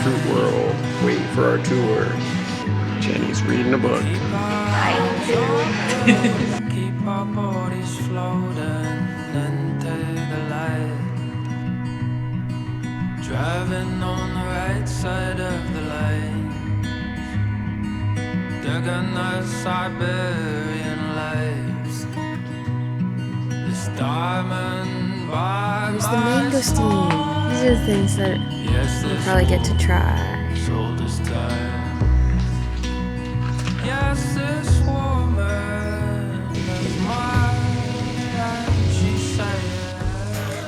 Fruit World, waiting for our tour. Jenny's reading a book. Keep our bodies floating into the light. Driving on the right side of the lane. Digging the Siberian lights. This diamond bar. There's the mangosteen. These are the things that we'll probably get to try. Shoulders tight. Yes, this woman is mine. She said.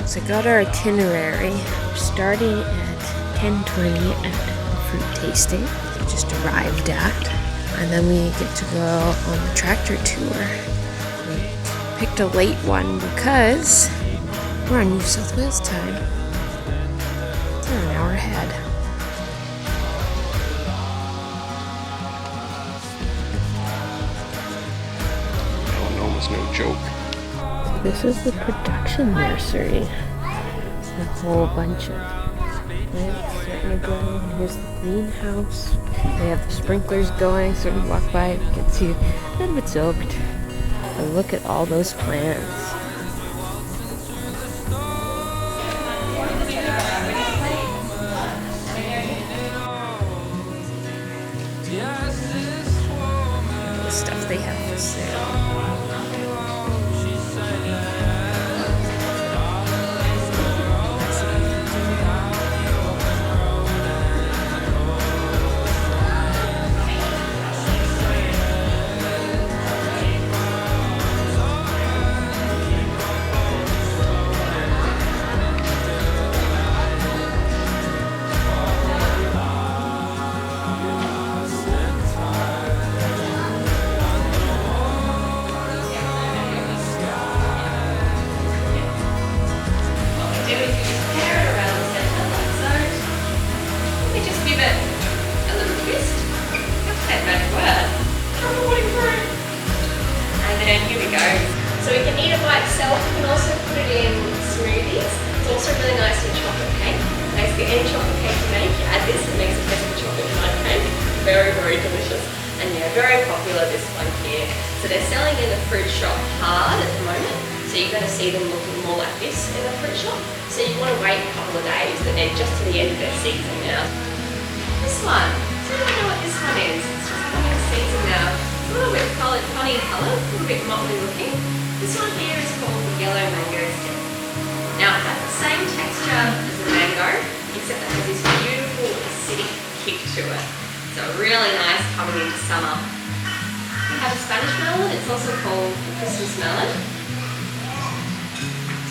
So I got our itinerary. We're starting at 10:20 at fruit tasting. Just arrived at. And then we get to go on the tractor tour. We picked a late one because we're on New South Wales time. We're an hour ahead. Melanoma's no joke. So this is the production nursery. A whole bunch of plants starting to grow. Here's the greenhouse. They have the sprinklers going, so we walk by, you can see a little bit soaked. And look at all those plants. The stuff they have for sale. So we can eat it by itself. We can also put it in smoothies. It's also really nice in chocolate cake. Basically, any chocolate cake you make, you add this. It makes it taste like a chocolate mud cake. Very, very delicious. And yeah, very popular, this one here. So they're selling in the fruit shop hard at the moment. So you're going to see them looking more like this in the fruit shop. So you want to wait a couple of days, but they're just to the end of their season now. This one. So I don't know what this one is. It's just coming season now. It's a little bit coloured, funny colour, a little bit motley looking. This one here is called the yellow mango stick. Now it has the same texture as a mango, except it has this beautiful acidic kick to it. So really nice coming into summer. We have a Spanish melon, it's also called the Christmas melon.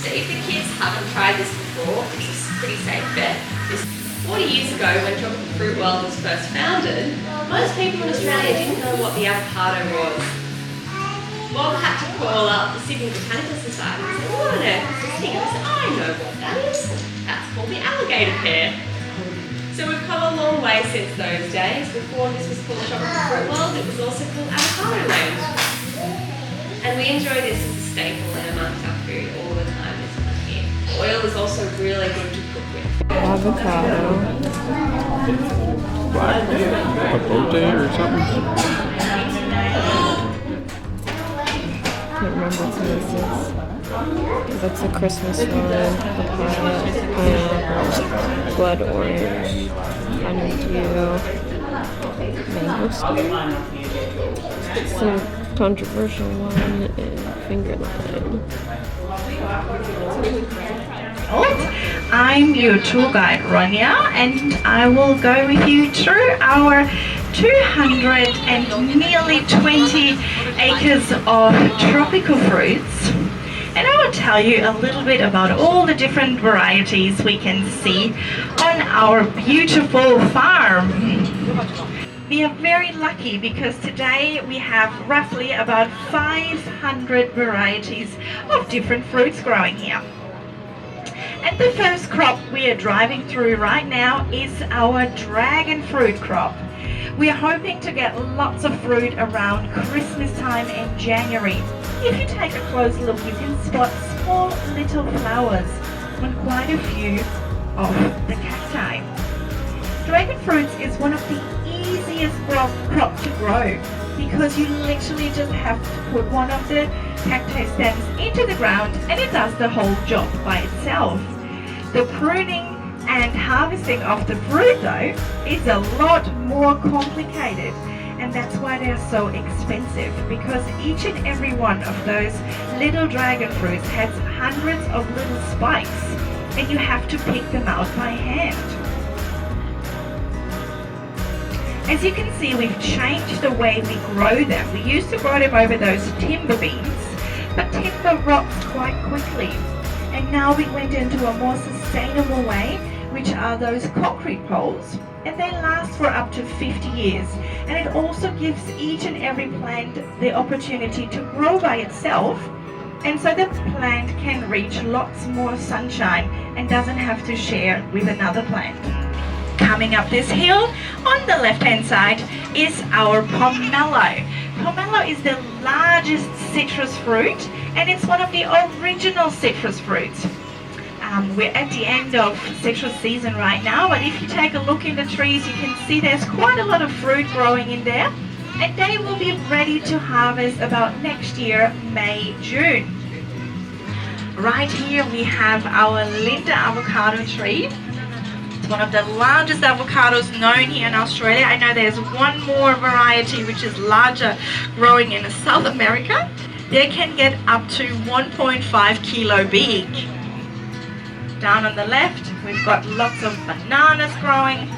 So if the kids haven't tried this before, this is a pretty safe bet. 40 years ago when Tropical FruitWorld was first founded, most people in Australia didn't know what the avocado was. Bob had to call up the Sydney Botanical Society and say, what on earth is this thing? And I said, I know what that is. That's called the alligator pear. So we've come a long way since those days. Before this was called Tropical FruitWorld, it was also called Avocado Land. And we enjoy this as a staple in amongst our food all the time this one here. Oil is also really good to cook with. Avocado. Black papote or something? I can't remember what this is. That's a Christmas one. Papaya, pineapple, blood orange, honeydew, mangosteen. Some controversial one and finger lime. I'm your tour guide Ronya, and I will go with you through our 200 and nearly 20 acres of tropical fruits, and I will tell you a little bit about all the different varieties we can see on our beautiful farm. We are very lucky because today we have roughly about 500 varieties of different fruits growing here. And the first crop we are driving through right now is our dragon fruit crop. We are hoping to get lots of fruit around Christmas time in January. If you take a close look, you can spot small little flowers on quite a few of the cacti. Dragon fruits is one of the easiest crops to grow because you literally just have to put one of the cacti stems into the ground and it does the whole job by itself. The pruning and harvesting of the fruit though is a lot more complicated, and that's why they're so expensive, because each and every one of those little dragon fruits has hundreds of little spikes and you have to pick them out by hand. As you can see, we've changed the way we grow them. We used to grow them over those timber beams, but timber rots quite quickly. And now we went into a more sustainable way, which are those concrete poles. And they last for up to 50 years. And it also gives each and every plant the opportunity to grow by itself. And so the plant can reach lots more sunshine and doesn't have to share with another plant. Coming up this hill, on the left-hand side, is our pomelo. Pomelo is the largest citrus fruit, and it's one of the original citrus fruits. We're at the end of citrus season right now, but if you take a look in the trees, you can see there's quite a lot of fruit growing in there, and they will be ready to harvest about next year, May, June. Right here we have our Linda avocado tree. One of the largest avocados known here in Australia. I know there's one more variety which is larger, growing in South America. They can get up to 1.5 kilo big. Down on the left, we've got lots of bananas growing.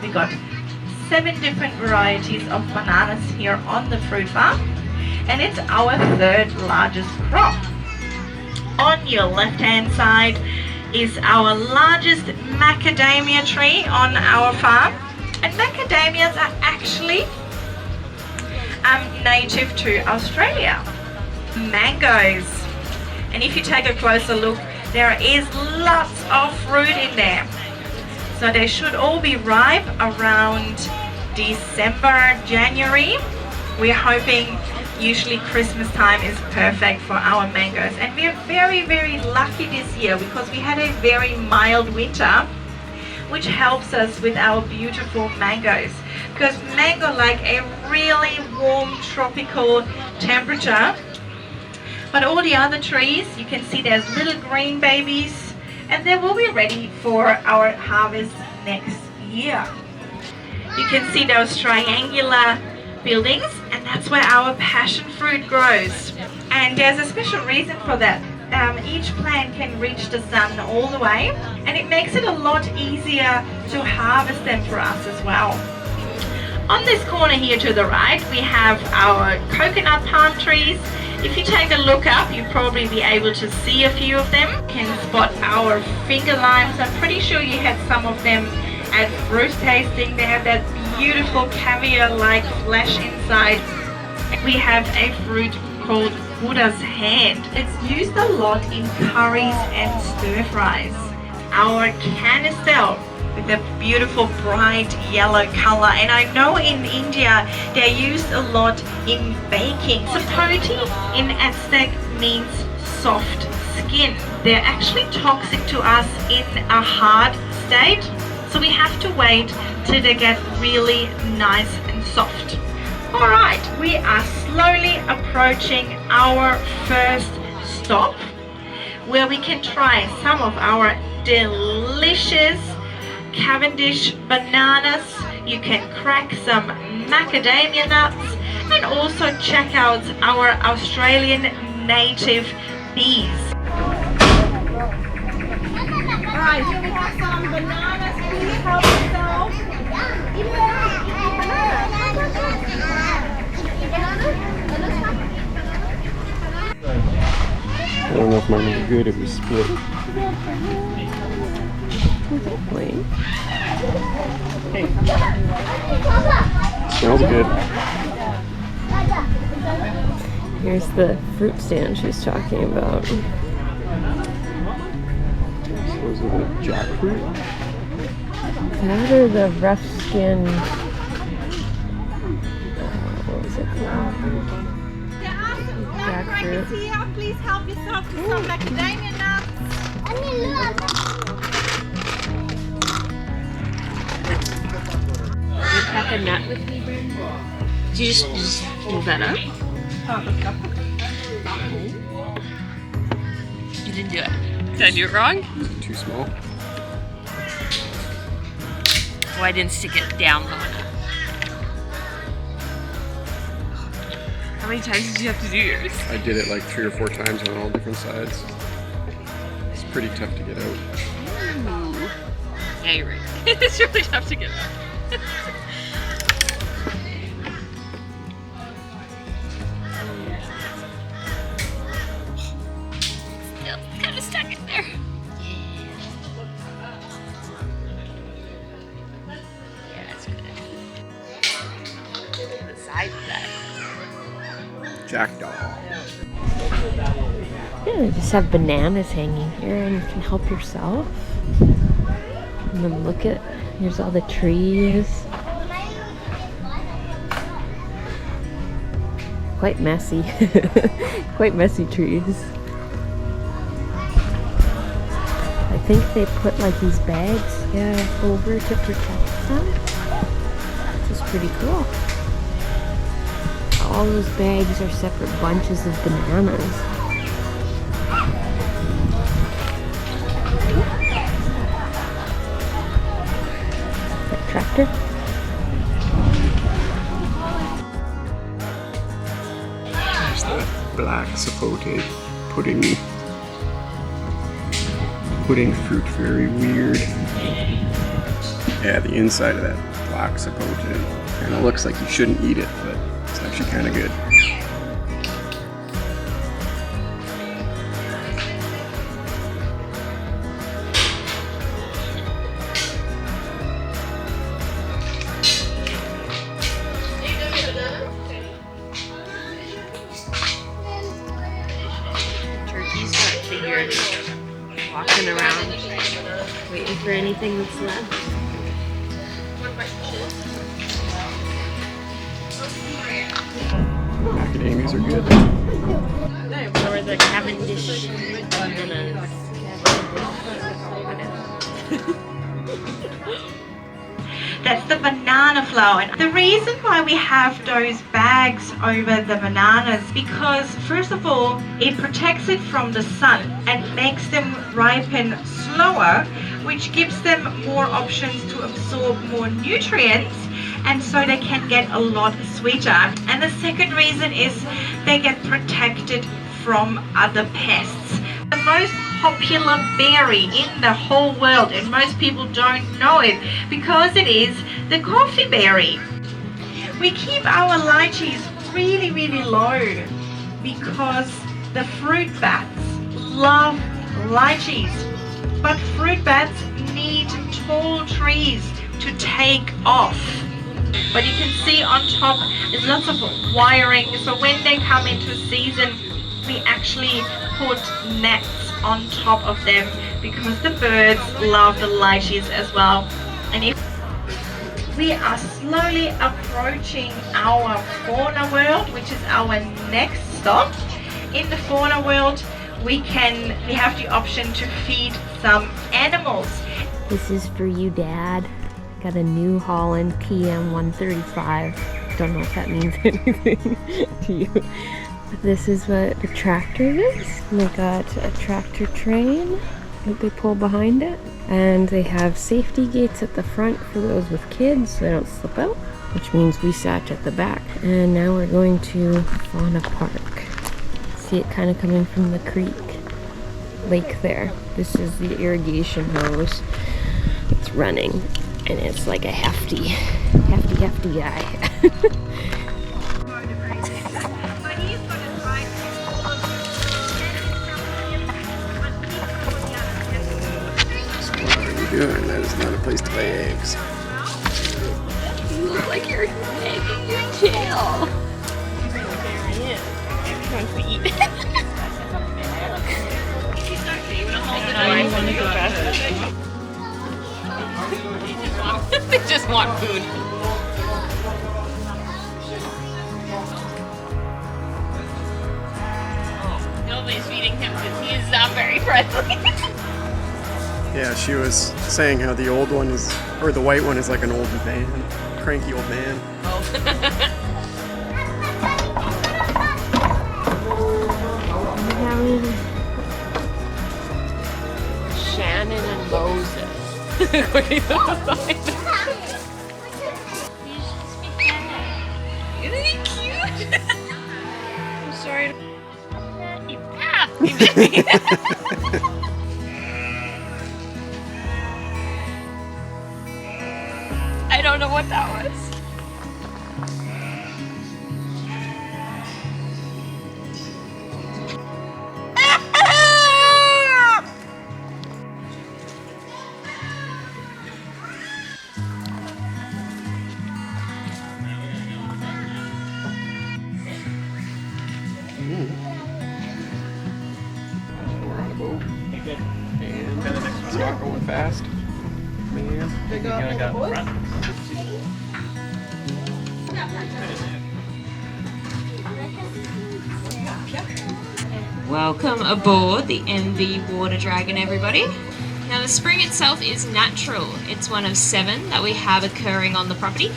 We've got 7 different varieties of bananas here on the fruit farm, and it's our 3rd largest crop. On your left-hand side is our largest macadamia tree on our farm, and macadamias are actually native to Australia. Mangoes, and if you take a closer look, there is lots of fruit in there, so they should all be ripe around December, January. We're hoping usually Christmas time is perfect for our mangoes, and we're very, very lucky this year because we had a very mild winter, which helps us with our beautiful mangoes, because mango like a really warm tropical temperature. But all the other trees, you can see there's little green babies, and they will be ready for our harvest next year. You can see those triangular buildings, and that's where our passion fruit grows, and there's a special reason for that. Each plant can reach the sun all the way, and it makes it a lot easier to harvest them for us as well. On this corner here to the right, we have our coconut palm trees. If you take a look up, you'll probably be able to see a few of them. You can spot our finger limes. I'm pretty sure you had some of them at fruit tasting. They have that beautiful caviar-like flesh inside. We have a fruit called Buddha's hand. It's used a lot in curries and stir fries. Our canistel with a beautiful bright yellow color, and I know in India they're used a lot in baking. Sapote in Aztec means soft skin. They're actually toxic to us in a hard state, so we have to wait till they get really nice and soft. Alright, we are slowly approaching our first stop, where we can try some of our delicious Cavendish bananas. You can crack some macadamia nuts, and also check out our Australian native bees. Alright, here we have some bananas. Please help yourself. I don't know if mine would be good if we split. Wait. Smells good. Here's the fruit stand she's talking about. So is it a jackfruit? That or the rough skin. What was it called? Jackfruit. Here, please help yourself to some macadamia nuts. crack a nut with me, Brenda? Did you just move that up? You didn't do it. Did I do it wrong? Too small. Oh, I didn't stick it down low enough. How many times did you have to do yours? I did it like 3 or 4 times on all different sides. It's pretty tough to get out. Ooh. Yeah, you're right. It's really tough to get out. Still kind of stuck in there. Yeah, that's good. Besides that. Jackdaw. Yeah, they just have bananas hanging here and you can help yourself. And then look at, here's all the trees. Quite messy. Quite messy trees. I think they put like these bags, yeah, over to protect them. Which is pretty cool. All those bags are separate bunches of bananas. That tractor? There's the black sapote pudding fruit, very weird. Yeah, the inside of that black sapote kind of looks like you shouldn't eat it, but it's actually kind of good. Turkey's got figured walking around waiting for anything that's left. Macadamias are good. Or the Cavendish bananas. That's the banana flour. And the reason why we have those bags over the bananas, because first of all, it protects it from the sun and makes them ripen slower, which gives them more options to absorb more nutrients, and so they can get a lot sweeter. And the second reason is they get protected from other pests. The most popular berry in the whole world, and most people don't know it because it is the coffee berry. We keep our lychees really, really low because the fruit bats love lychees, but fruit bats need tall trees to take off. But you can see on top is lots of wiring, so when they come into season we actually put nets on top of them because the birds love the lychees as well. And if we are slowly approaching our Fauna World, which is our next stop. In the Fauna World we have the option to feed some animals. This is for you, Dad. Got a New Holland PM 135. Don't know if that means anything to you. But this is what the tractor is. And they got a tractor train that they pull behind it. And they have safety gates at the front for those with kids so they don't slip out, which means we sat at the back. And now we're going to Fauna Park. See it kind of coming from the creek lake there. This is the irrigation hose. It's running and it's like a hefty guy. Doing. That is not a place to lay eggs. You look like you're hanging your tail. There he is. Trying to eat. Want to go faster? They just want food. Nobody's feeding him because he is not very friendly. Yeah, she was saying how the old one is, or the white one is like an old man, cranky old man. Shannon and Moses. Isn't he cute? I'm sorry. You passed. You did me. I don't know what that was. We're on a boat. And it's not going fast. Man. Welcome aboard the MV Water Dragon, everybody. Now the spring itself is natural. It's one of 7 that we have occurring on the property.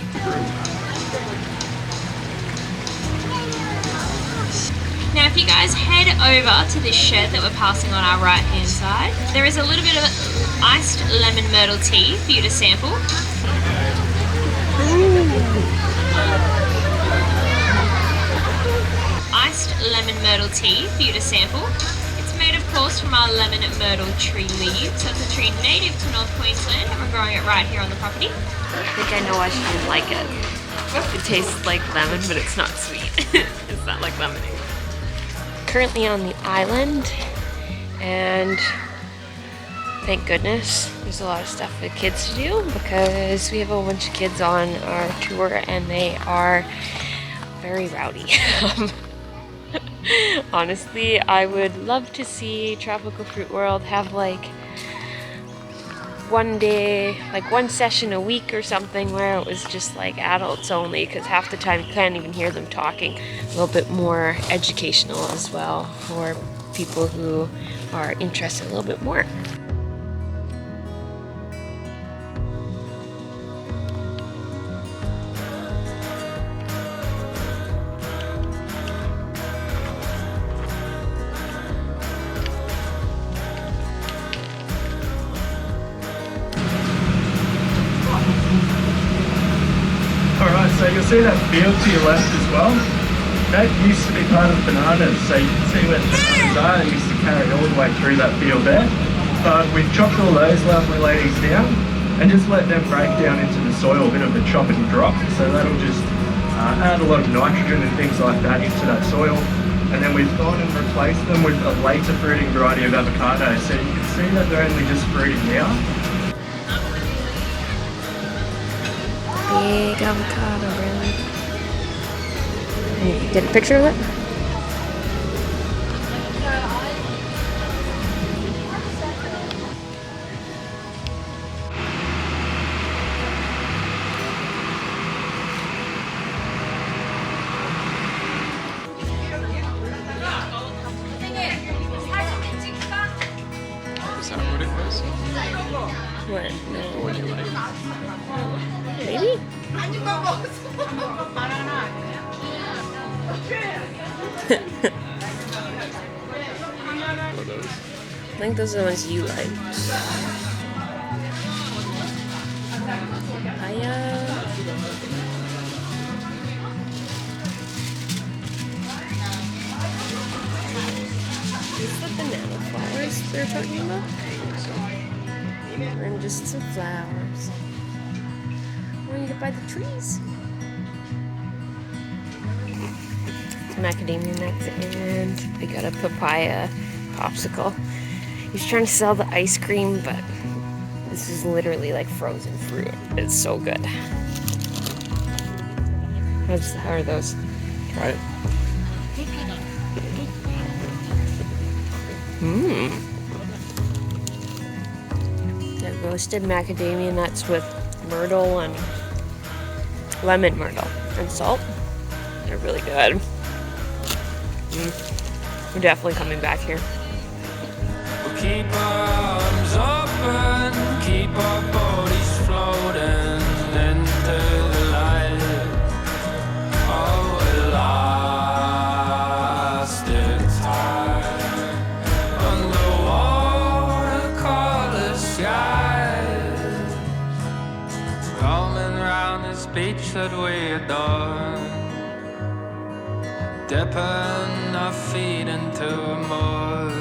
Now if you guys head over to this shed that we're passing on our right hand side, there is a little bit of iced lemon myrtle tea for you to sample. Iced lemon myrtle tea for you to sample. It's made of course from our lemon myrtle tree leaves. That's a tree native to North Queensland and we're growing it right here on the property. I think I know why she didn't like it. It tastes like lemon, but it's not sweet. It's not like lemonade. Currently on the island, and thank goodness there's a lot of stuff for the kids to do because we have a bunch of kids on our tour and they are very rowdy. Honestly, I would love to see Tropical FruitWorld have like one day, like one session a week or something where it was just like adults only, because half the time you can't even hear them talking. A little bit more educational as well for people who are interested a little bit more. Alright, so you'll see that field to your left as well. That used to be part of bananas, so you can see where the bananas are. It used to carry all the way through that field there. But we've chopped all those lovely ladies down and just let them break down into the soil, a bit of a chop and drop. So that'll just add a lot of nitrogen and things like that into that soil. And then we've gone and replaced them with a later fruiting variety of avocado. So you can see that they're only just fruiting now. Big avocado, really. Can you get a picture of it? Is that what it was? What? No. What do you like? Maybe? What are those? I think those are the ones you like. Is the banana flowers they're talking about? And just some flowers. Or you could buy the trees. Macadamia nuts, and we got a papaya popsicle. He's trying to sell the ice cream, but this is literally like frozen fruit. It's so good. How are those? Try it. They're roasted macadamia nuts with myrtle and lemon myrtle and salt. They're really good. We're definitely coming back here. We'll keep our arms open. this beach that we adore, dipping our feet into a more